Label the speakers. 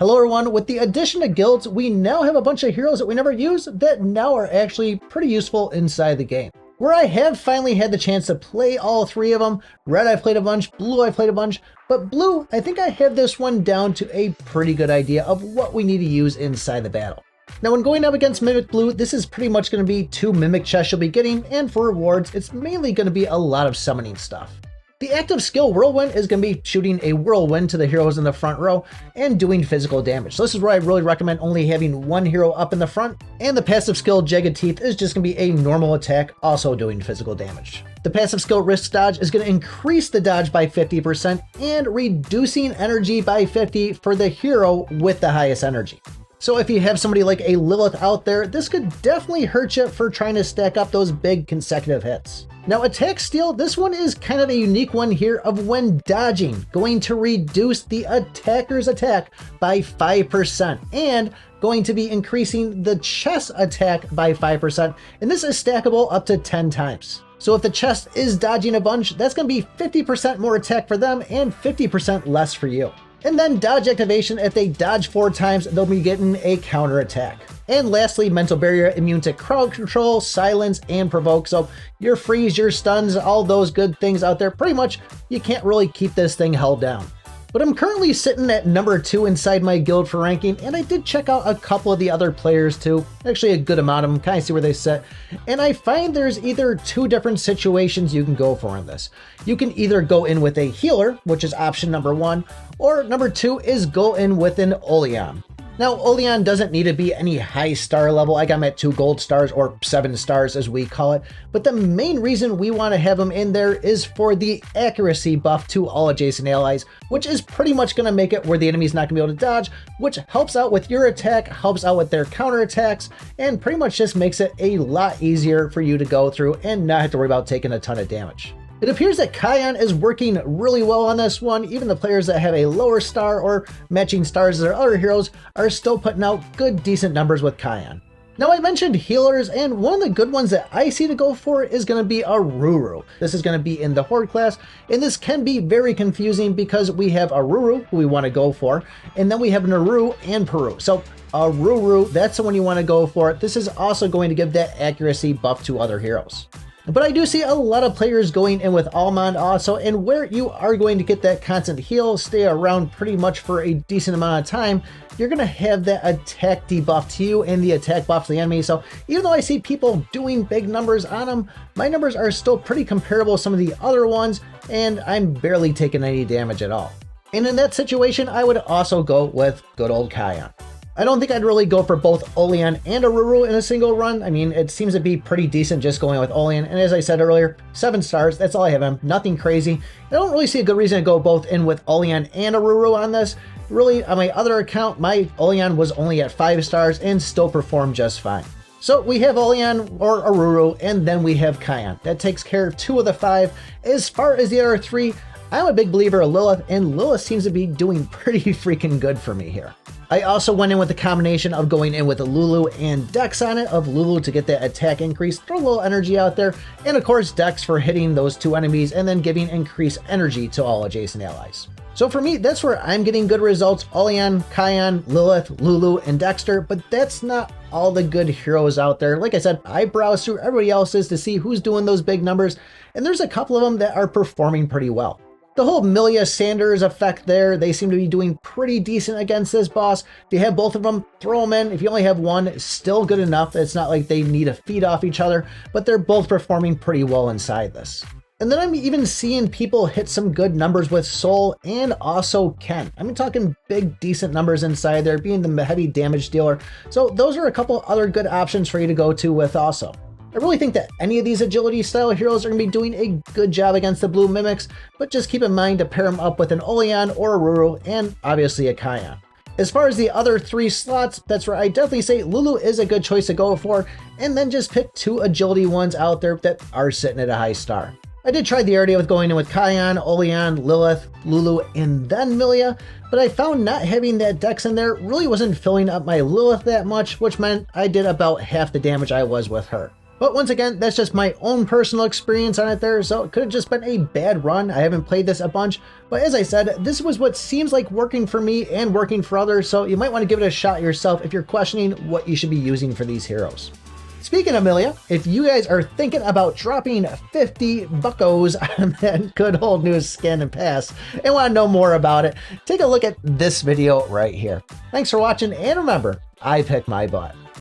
Speaker 1: Hello everyone, with the addition of guilds, we now have a bunch of heroes that we never use that now are actually pretty useful inside the game. Where I have finally had the chance to play all three of them. Red I've played a bunch, Blue I've played a bunch, but Blue, I think I have this one down to a pretty good idea of what we need to use inside the battle. Now when going up against Mimic Blue, this is pretty much going to be 2 Mimic chests you'll be getting, and for rewards, it's mainly going to be a lot of summoning stuff. The active skill Whirlwind is going to be shooting a whirlwind to the heroes in the front row and doing physical damage. So this is where I really recommend only having one hero up in the front. And the passive skill Jagged Teeth is just going to be a normal attack, also doing physical damage. The passive skill Risk Dodge is going to increase the dodge by 50% and reducing energy by 50 for the hero with the highest energy. So if you have somebody like a Lilith out there, this could definitely hurt you for trying to stack up those big consecutive hits. Now Attack Steal, this one is kind of a unique one here of when dodging, going to reduce the attacker's attack by 5% and going to be increasing the chest attack by 5. And this is stackable up to 10 times. So if the chest is dodging a bunch, that's going to be 50% more attack for them and 50% less for you. And then dodge activation, if they dodge 4 times, they'll be getting a counter attack. And lastly, Mental Barrier, immune to crowd control, silence, and provoke. So your freeze, your stuns, all those good things out there, pretty much you can't really keep this thing held down. But I'm currently sitting at number 2 inside my guild for ranking, and I did check out a couple of the other players too. Actually a good amount of them, kind of see where they sit. And I find there's either 2 different situations you can go for in this. You can either go in with a healer, which is option number 1, or number 2 is go in with an Oleon. Now, Oleon doesn't need to be any high star level. I got him at 2 gold stars or 7 stars as we call it. But the main reason we want to have him in there is for the accuracy buff to all adjacent allies, which is pretty much going to make it where the enemy's not going to be able to dodge, which helps out with your attack, helps out with their counter attacks, and pretty much just makes it a lot easier for you to go through and not have to worry about taking a ton of damage. It appears that Kion is working really well on this one. Even the players that have a lower star or matching stars as their other heroes are still putting out good, decent numbers with Kion. Now I mentioned healers, and one of the good ones that I see to go for is going to be a Ruru. This is going to be in the Horde class, and this can be very confusing because we have a Ruru who we want to go for, and then we have Naru and Peru. So a Ruru, that's the one you want to go for. This is also going to give that accuracy buff to other heroes. But I do see a lot of players going in with Almond also, and where you are going to get that constant heal, stay around pretty much for a decent amount of time, you're going to have that attack debuff to you and the attack buff to the enemy. So even though I see people doing big numbers on them, my numbers are still pretty comparable to some of the other ones, and I'm barely taking any damage at all. And in that situation, I would also go with good old Kion. I don't think I'd really go for both Oleon and a Ruru in a single run. I mean, it seems to be pretty decent just going with Oleon. And as I said earlier, 7 stars, that's all I have him. Nothing crazy. I don't really see a good reason to go both in with Oleon and a Ruru on this. Really, on my other account, my Oleon was only at 5 stars and still performed just fine. So we have Oleon or a Ruru, and then we have Kion. That takes care of 2 of the 5. As far as the other 3, I'm a big believer of Lilith, and Lilith seems to be doing pretty freaking good for me here. I also went in with the combination of going in with a Lulu and Dex on it, of Lulu to get that attack increase, throw a little energy out there, and of course Dex for hitting those 2 enemies and then giving increased energy to all adjacent allies. So for me, that's where I'm getting good results: Oleon, Kion, Lilith, Lulu, and Dexter, but that's not all the good heroes out there. Like I said, I browse through everybody else's to see who's doing those big numbers, and there's a couple of them that are performing pretty well. The whole Milia Sanders effect there, they seem to be doing pretty decent against this boss. If you have both of them, throw them in. If you only have one, it's still good enough. It's not like they need to feed off each other, but they're both performing pretty well inside this. And then I'm even seeing people hit some good numbers with Soul and also Ken. I'm talking big, decent numbers inside there, being the heavy damage dealer. So those are a couple other good options for you to go to with also. I really think that any of these agility style heroes are going to be doing a good job against the blue mimics, but just keep in mind to pair them up with an Oleon or a Ruru and obviously a Kion. As far as the other 3 slots, that's where I definitely say Lulu is a good choice to go for, and then just pick 2 agility ones out there that are sitting at a high star. I did try the idea with going in with Kion, Oleon, Lilith, Lulu, and then Milia, but I found not having that Dex in there really wasn't filling up my Lilith that much, which meant I did about half the damage I was with her. But once again, that's just my own personal experience on it there, so it could have just been a bad run. I haven't played this a bunch, but as I said, this was what seems like working for me and working for others, so you might want to give it a shot yourself if you're questioning what you should be using for these heroes. Speaking of Amelia, if you guys are thinking about dropping 50 buckos on that good old new skin and pass and want to know more about it, take a look at this video right here. Thanks for watching, and remember, I pick my butt.